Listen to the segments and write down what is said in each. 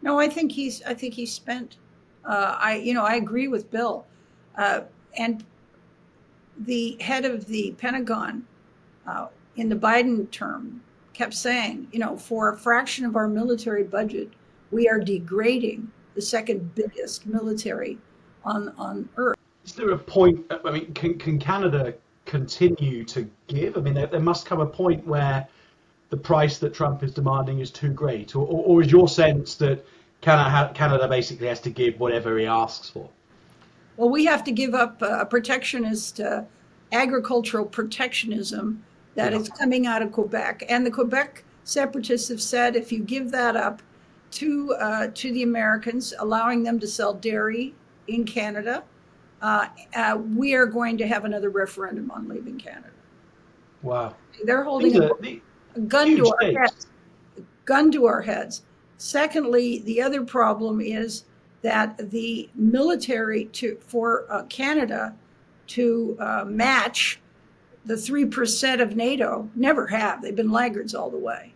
No, I think he's spent. I agree with Bill, and the head of the Pentagon in the Biden term kept saying, for a fraction of our military budget, we are degrading the second biggest military on earth. Is there a point? I mean, can Canada continue to give? I mean, there must come a point where the price that Trump is demanding is too great, or is your sense that Canada basically has to give whatever he asks for? Well, we have to give up a protectionist agricultural protectionism that Yeah. is coming out of Quebec, and the Quebec separatists have said if you give that up to the Americans, allowing them to sell dairy in Canada, we are going to have another referendum on leaving Canada. Wow. They're These holding are a gun huge to our stakes. heads. Gun to our heads. Secondly, the other problem is that the military for Canada to match the 3% of NATO, never have. They've been laggards all the way.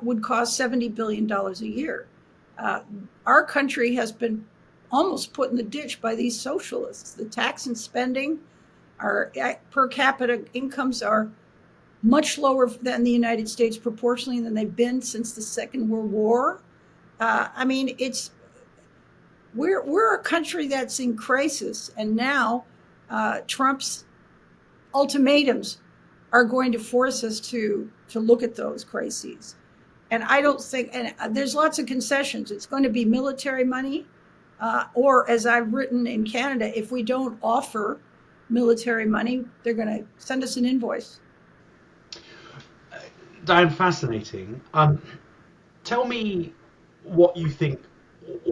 Would cost $70 billion a year. Our country has been almost put in the ditch by these socialists. The tax and spending, our per capita incomes are much lower than the United States proportionally than they've been since the Second World War. I mean, we're a country that's in crisis, and now Trump's ultimatums are going to force us to look at those crises. And I don't think, and there's lots of concessions. It's going to be military money, or as I've written in Canada, if we don't offer military money, they're going to send us an invoice. Diane, fascinating. Tell me what you think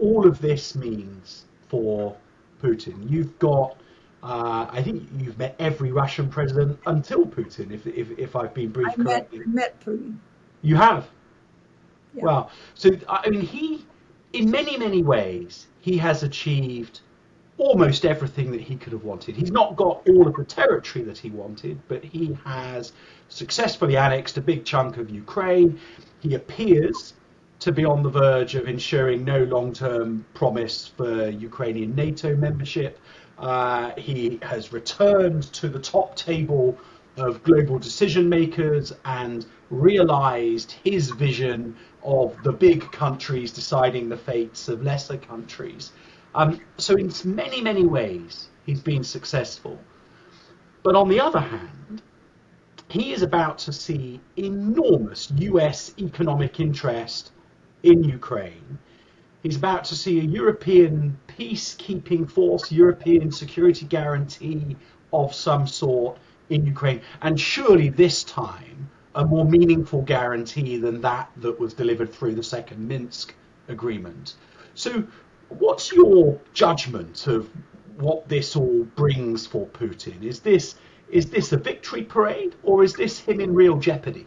all of this means for Putin. You've got, I think you've met every Russian president until Putin, if I've been briefed correctly. I met Putin. You have? Yeah. Well, so I mean, in many ways, he has achieved almost everything that he could have wanted. He's not got all of the territory that he wanted, but he has successfully annexed a big chunk of Ukraine. He appears to be on the verge of ensuring no long-term promise for Ukrainian NATO membership. He has returned to the top table of global decision makers and realized his vision of the big countries deciding the fates of lesser countries. So in many ways, he's been successful. But on the other hand, he is about to see enormous US economic interest in Ukraine. He's about to see a European peacekeeping force, European security guarantee of some sort in Ukraine. And surely this time, a more meaningful guarantee than that was delivered through the second Minsk agreement. So what's your judgment of what this all brings for Putin? Is this a victory parade, or is this him in real jeopardy?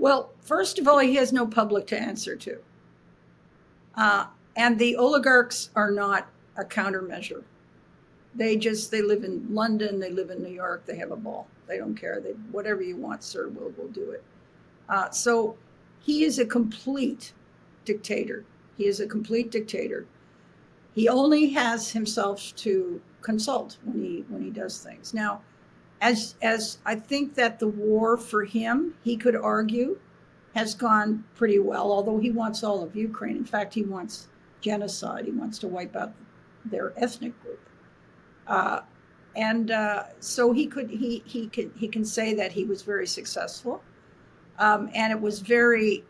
Well, first of all, he has no public to answer to. And the oligarchs are not a countermeasure. They live in London, they live in New York, they have a ball. They don't care. Whatever you want, sir, we'll do it. So he is a complete dictator. He is a complete dictator. He only has himself to consult when he does things. Now, as I think that the war for him, he could argue, has gone pretty well, although he wants all of Ukraine. In fact, he wants genocide. He wants to wipe out their ethnic group. So he can say that he was very successful. And it was very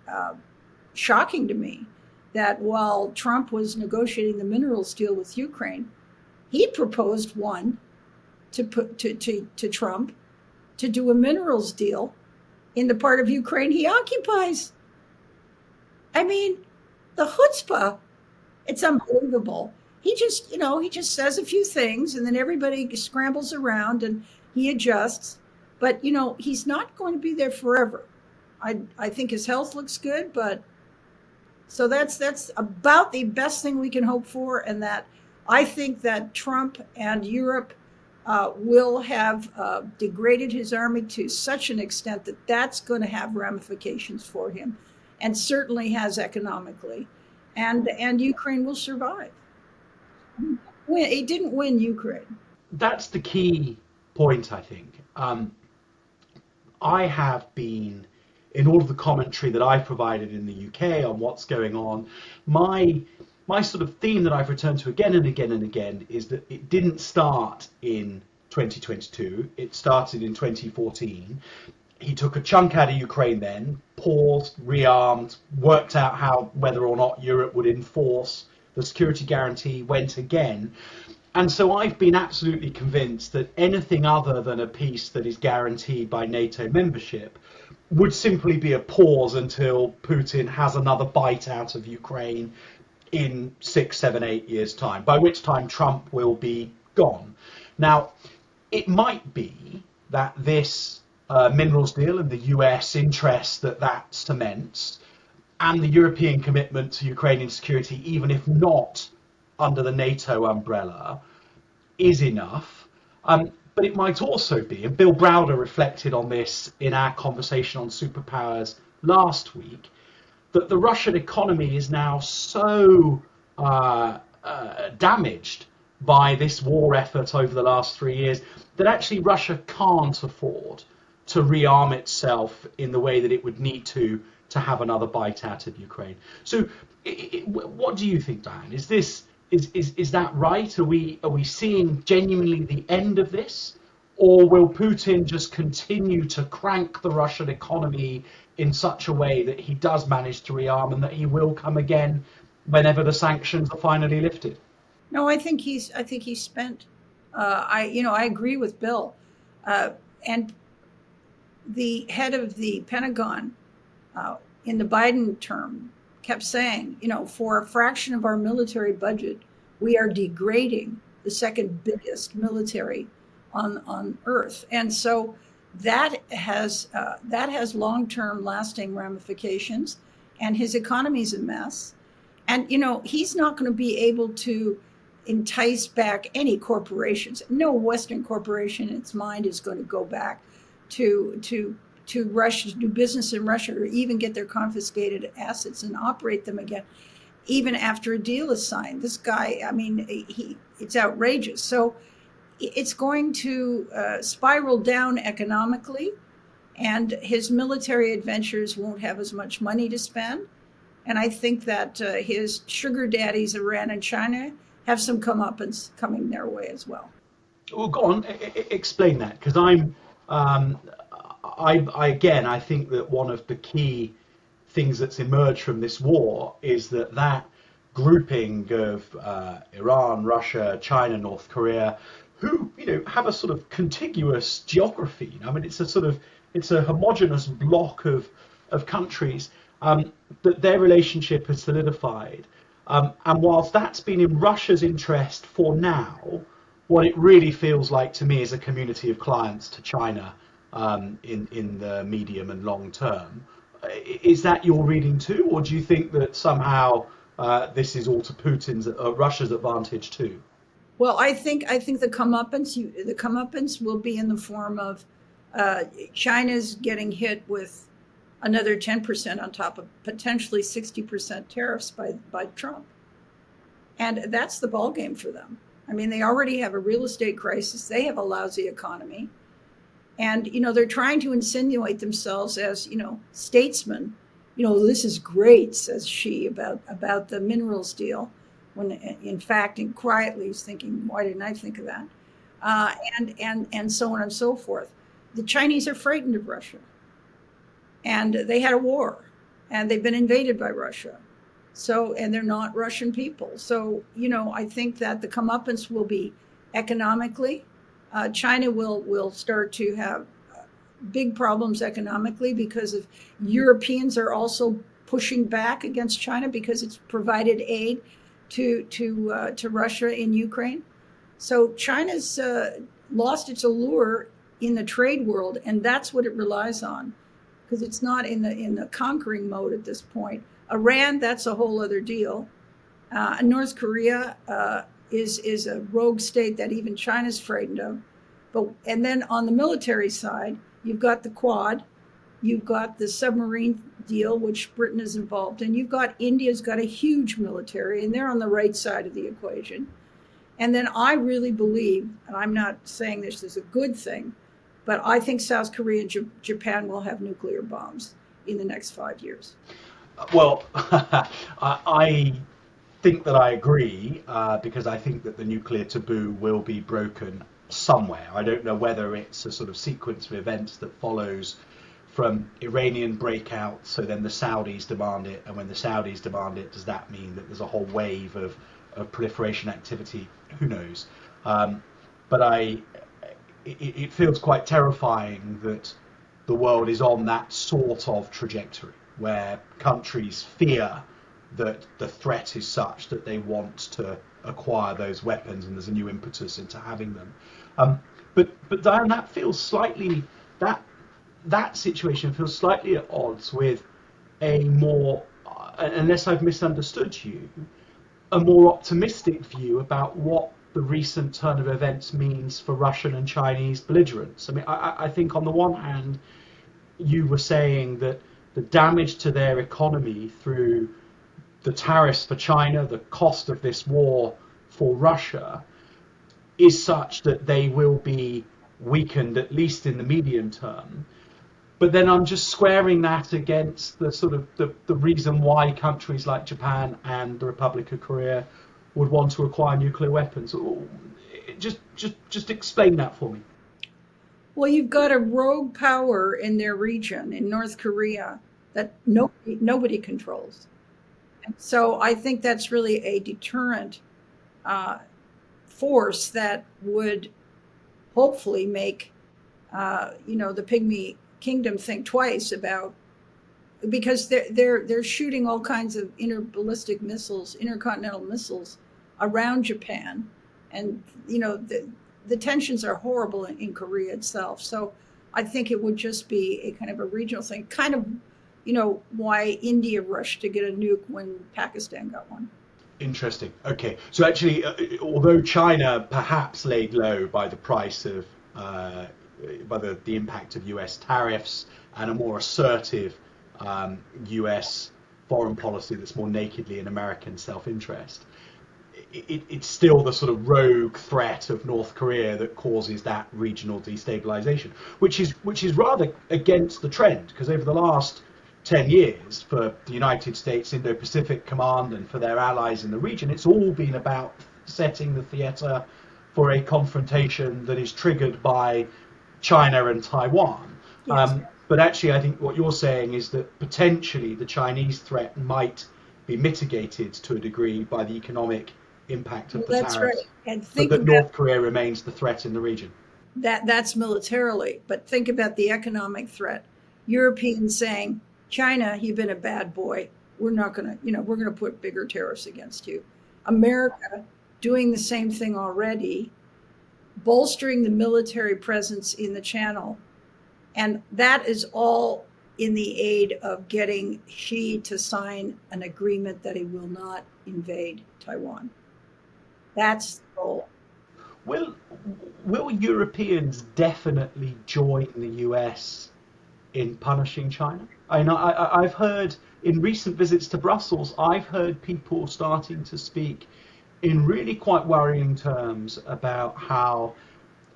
shocking to me that while Trump was negotiating the minerals deal with Ukraine, he proposed one to Trump to do a minerals deal in the part of Ukraine he occupies. I mean, the chutzpah, it's unbelievable. He just says a few things and then everybody scrambles around and he adjusts. But, he's not going to be there forever. I think his health looks good, but so that's about the best thing we can hope for. And that I think that Trump and Europe will have degraded his army to such an extent that that's going to have ramifications for him, and certainly has economically. and Ukraine will survive. It didn't win Ukraine. That's the key point, I think. I have been, in all of the commentary that I've provided in the UK on what's going on, my sort of theme that I've returned to again and again and again is that it didn't start in 2022. It started in 2014. He took a chunk out of Ukraine then, paused, rearmed, worked out how whether or not Europe would enforce the security guarantee, went again. And so I've been absolutely convinced that anything other than a peace that is guaranteed by NATO membership would simply be a pause until Putin has another bite out of Ukraine in 6, 7, 8 years' time, by which time Trump will be gone. Now, it might be that this minerals deal and the US interest that cements and the European commitment to Ukrainian security, even if not under the NATO umbrella, is enough. But it might also be, and Bill Browder reflected on this in our conversation on Superpowers last week, that the Russian economy is now so damaged by this war effort over the last 3 years that actually Russia can't afford to rearm itself in the way that it would need to have another bite out of Ukraine. So what do you think, Diane? Is that right? Are we seeing genuinely the end of this? Or will Putin just continue to crank the Russian economy in such a way that he does manage to rearm and that he will come again whenever the sanctions are finally lifted? No, I think he's spent. I agree with Bill, and the head of the Pentagon in the Biden term kept saying, for a fraction of our military budget, we are degrading the second biggest military on Earth, and so that has long-term, lasting ramifications, and his economy's a mess, and he's not going to be able to entice back any corporations. No Western corporation in its mind is going to go back to Russia, to do business in Russia, or even get their confiscated assets and operate them again, even after a deal is signed. This guy, it's outrageous. So it's going to spiral down economically, and his military adventures won't have as much money to spend. And I think that his sugar daddies, Iran and China, have some comeuppance coming their way as well. Well, go on, explain that, because I think that one of the key things that's emerged from this war is that grouping of Iran, Russia, China, North Korea, who have a sort of contiguous geography. It's a homogenous block of countries, that their relationship has solidified. And whilst that's been in Russia's interest for now, what it really feels like to me is a community of clients to China in the medium and long term. Is that your reading too, or do you think that somehow this is all to Russia's advantage too? Well, I think the comeuppance will be in the form of China's getting hit with another 10% on top of potentially 60% tariffs by Trump. And that's the ballgame for them. They already have a real estate crisis. They have a lousy economy. And, they're trying to insinuate themselves as, statesmen. This is great, says Xi about the minerals deal, when in fact, and quietly he's thinking, why didn't I think of that? And so on and so forth. The Chinese are frightened of Russia. And they had a war, and they've been invaded by Russia. So, and they're not Russian people. So, I think that the comeuppance will be economically. China will start to have big problems economically because of Europeans are also pushing back against China because it's provided aid to Russia in Ukraine. So China's lost its allure in the trade world, and that's what it relies on, because it's not in the conquering mode at this point. Iran, that's a whole other deal. North Korea is a rogue state that even China's frightened of. And then on the military side, you've got the Quad, You've got the submarine deal, which Britain is involved in. You've got India's got a huge military, and they're on the right side of the equation. And then I really believe, and I'm not saying this is a good thing, but I think South Korea and Japan will have nuclear bombs in the next 5 years. Well, I think that I agree because I think that the nuclear taboo will be broken somewhere. I don't know whether it's a sort of sequence of events that follows from Iranian breakout, so then the Saudis demand it, and when the Saudis demand it, does that mean that there's a whole wave of proliferation activity? Who knows? But it feels quite terrifying that the world is on that sort of trajectory where countries fear that the threat is such that they want to acquire those weapons, and there's a new impetus into having them. But Diane, that feels slightly that situation feels slightly at odds with a more, unless I've misunderstood you, a more optimistic view about what the recent turn of events means for Russian and Chinese belligerents. I mean, I think on the one hand, you were saying that the damage to their economy through the tariffs for China, the cost of this war for Russia, is such that they will be weakened, at least in the medium term. But then I'm just squaring that against the sort of the reason why countries like Japan and the Republic of Korea would want to acquire nuclear weapons. Just explain that for me. Well, you've got a rogue power in their region, in North Korea, that nobody controls. And so I think that's really a deterrent force that would hopefully make the pygmy kingdom think twice about, because they're shooting all kinds of interballistic missiles, intercontinental missiles around Japan, and the tensions are horrible in Korea itself. So I think it would just be a kind of a regional thing, kind of why India rushed to get a nuke when Pakistan got one. Interesting. Okay, so actually, although China perhaps laid low by the price of by the impact of US tariffs and a more assertive US foreign policy that's more nakedly in American self-interest, it's still the sort of rogue threat of North Korea that causes that regional destabilization, which is rather against the trend, because over the last 10 years for the United States Indo-Pacific Command and for their allies in the region, it's all been about setting the theatre for a confrontation that is triggered by China and Taiwan. Yes. But actually, I think what you're saying is that potentially the Chinese threat might be mitigated to a degree by the economic impact of the That's tariffs, right. And but think that about North Korea remains the threat in the region. that's militarily, but think about the economic threat. Europeans saying, China, you've been a bad boy. We're not going to, we're going to put bigger tariffs against you. America doing the same thing already, bolstering the military presence in the channel. And that is all in the aid of getting Xi to sign an agreement that he will not invade Taiwan. That's the goal. Will Europeans definitely join the US in punishing China? I've heard in recent visits to Brussels, I've heard people starting to speak in really quite worrying terms about how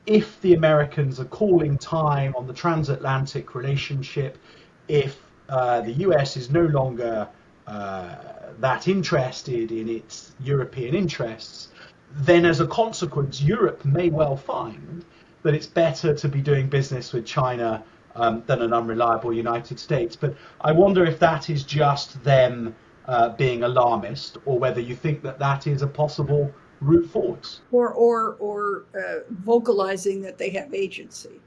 if the Americans are calling time on the transatlantic relationship, if the US is no longer that interested in its European interests, then as a consequence, Europe may well find that it's better to be doing business with China than an unreliable United States. But I wonder if that is just them being alarmist, or whether you think that that is a possible route forwards. Or vocalizing that they have agency.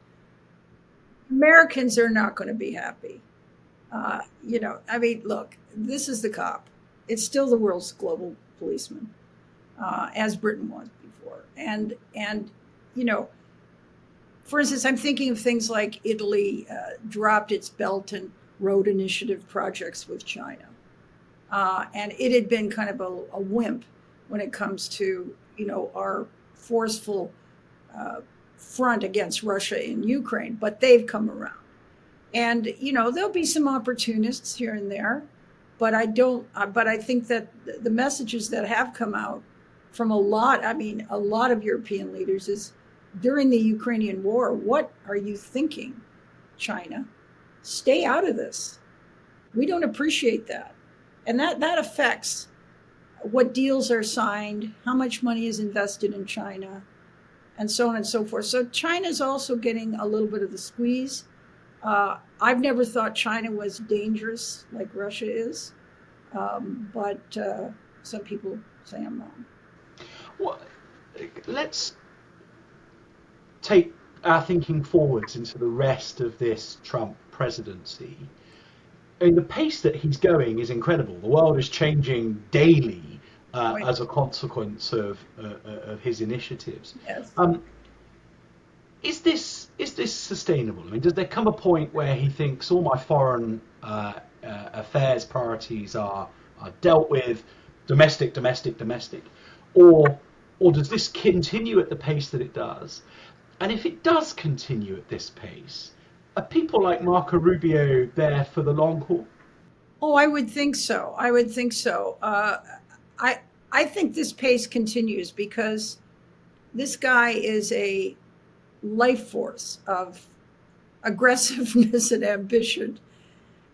Americans are not going to be happy. Look, this is the cop. It's still the world's global policeman, as Britain was before. And for instance, I'm thinking of things like Italy dropped its Belt and Road Initiative projects with China. And it had been kind of a wimp when it comes to, our forceful front against Russia in Ukraine, but they've come around. And there'll be some opportunists here and there, but I don't. But I think that the messages that have come out from a lot of European leaders is during the Ukrainian war. What are you thinking, China? Stay out of this. We don't appreciate that, and that affects what deals are signed, how much money is invested in China, and so on and so forth. So China's also getting a little bit of the squeeze. I've never thought China was dangerous like Russia is, but some people say I'm wrong. Well, let's take our thinking forwards into the rest of this Trump presidency. I mean, the pace that he's going is incredible. The world is changing daily Right. as a consequence of his initiatives. Yes. Is this sustainable? I mean, does there come a point where he thinks all my foreign affairs priorities are dealt with, domestic, or does this continue at the pace that it does? And if it does continue at this pace, are people like Marco Rubio there for the long haul? Oh, I would think so. I would think so. I think this pace continues because this guy is a life force of aggressiveness and ambition.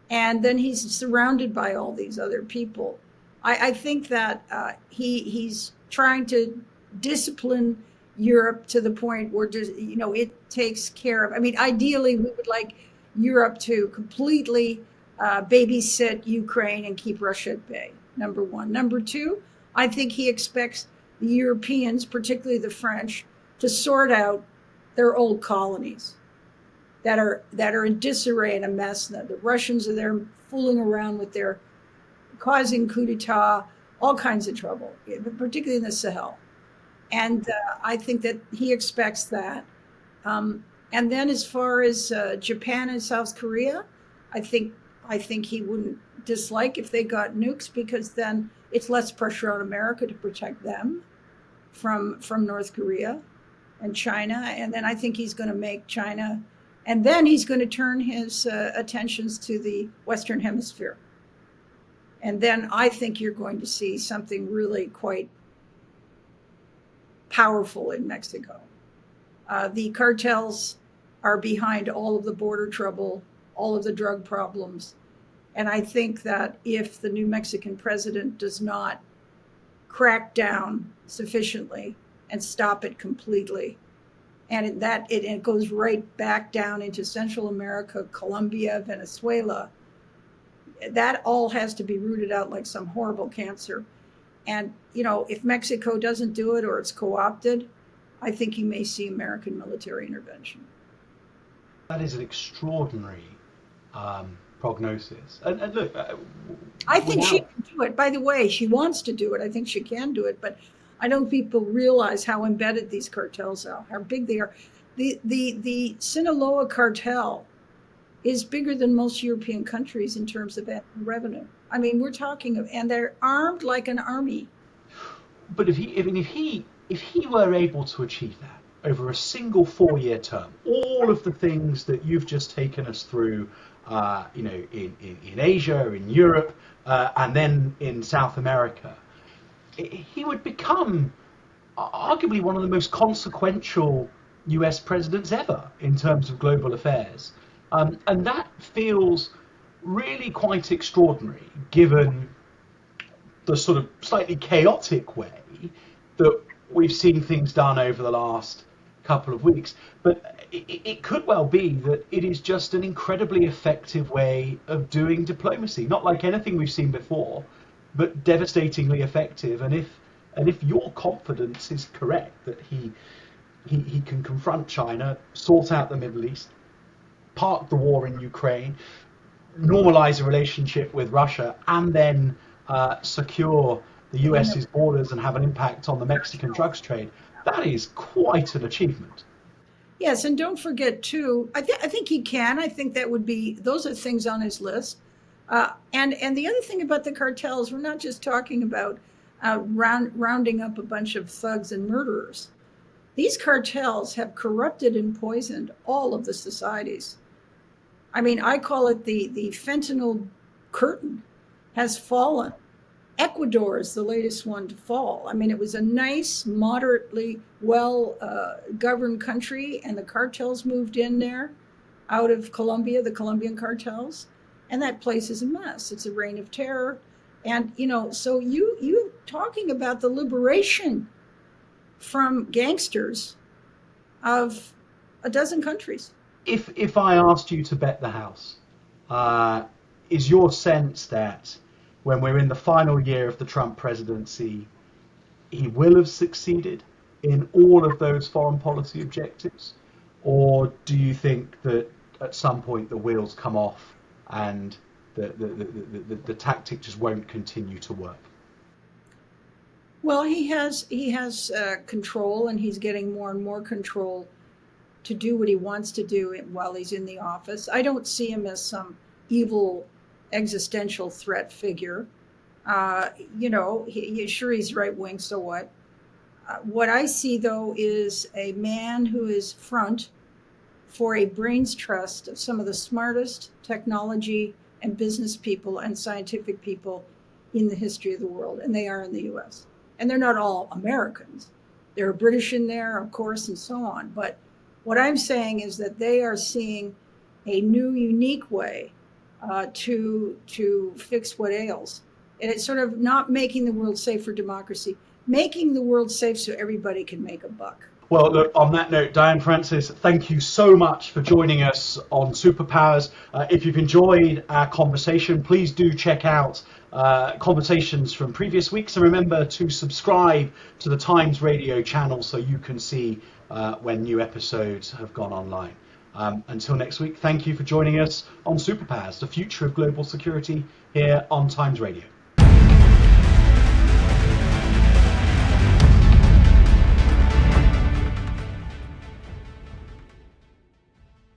And then he's surrounded by all these other people. I think that he's trying to discipline Europe to the point where it takes care of. I mean, ideally, we would like Europe to completely babysit Ukraine and keep Russia at bay. Number one. Number two, I think he expects the Europeans, particularly the French, to sort out their old colonies that are in disarray and a mess. The Russians are there fooling around with their causing coup d'etat, all kinds of trouble, particularly in the Sahel. And I think that he expects that. And then as far as Japan and South Korea, I think he wouldn't dislike if they got nukes, because then it's less pressure on America to protect them from North Korea and China. And then I think he's going to make China, and then he's going to turn his attentions to the Western Hemisphere. And then I think you're going to see something really quite powerful in Mexico. The cartels are behind all of the border trouble, all of the drug problems. And I think that if the new Mexican president does not crack down sufficiently and stop it completely, and it goes right back down into Central America, Colombia, Venezuela, that all has to be rooted out like some horrible cancer. And, if Mexico doesn't do it or it's co-opted, I think you may see American military intervention. That is an extraordinary prognosis. And look, I think she can do it. By the way, she wants to do it. I think she can do it, but I don't think people realize how embedded these cartels are, how big they are. The Sinaloa cartel is bigger than most European countries in terms of revenue. I mean, we're talking of, and they're armed like an army. But if he were able to achieve that over a single 4-year term, all of the things that you've just taken us through, in Asia, in Europe, and then in South America, he would become arguably one of the most consequential US presidents ever in terms of global affairs. And that feels really quite extraordinary, given the sort of slightly chaotic way that we've seen things done over the last couple of weeks. But it could well be that it is just an incredibly effective way of doing diplomacy, not like anything we've seen before, but devastatingly effective. And if your confidence is correct that he can confront China, sort out the Middle East, park the war in Ukraine, normalize a relationship with Russia, and then secure the US's borders and have an impact on the Mexican drugs trade, that is quite an achievement. Yes, and don't forget too, I think he can. I think those are things on his list. And the other thing about the cartels, we're not just talking about rounding up a bunch of thugs and murderers. These cartels have corrupted and poisoned all of the societies. I mean, I call it the fentanyl curtain has fallen. Ecuador is the latest one to fall. I mean, it was a nice, moderately well governed country, and the cartels moved in there out of Colombia, the Colombian cartels, and that place is a mess. It's a reign of terror. And, so you talking about the liberation from gangsters of a dozen countries. If I asked you to bet the house, is your sense that when we're in the final year of the Trump presidency, he will have succeeded in all of those foreign policy objectives? Or do you think that at some point the wheels come off and the tactic just won't continue to work? Well, he has control, and he's getting more and more control to do what he wants to do while he's in the office. I don't see him as some evil existential threat figure. Sure, he's right wing, so what? What I see, though, is a man who is front for a brains trust of some of the smartest technology and business people and scientific people in the history of the world, and they are in the U.S. And they're not all Americans. There are British in there, of course, and so on. But what I'm saying is that they are seeing a new, unique way to fix what ails. And it's sort of not making the world safe for democracy, making the world safe so everybody can make a buck. Well, look, on that note, Diane Francis, thank you so much for joining us on Superpowers. If you've enjoyed our conversation, please do check out conversations from previous weeks. And remember to subscribe to the Times Radio channel so you can see when new episodes have gone online. Until next week, thank you for joining us on Superpowers, the future of global security here on Times Radio.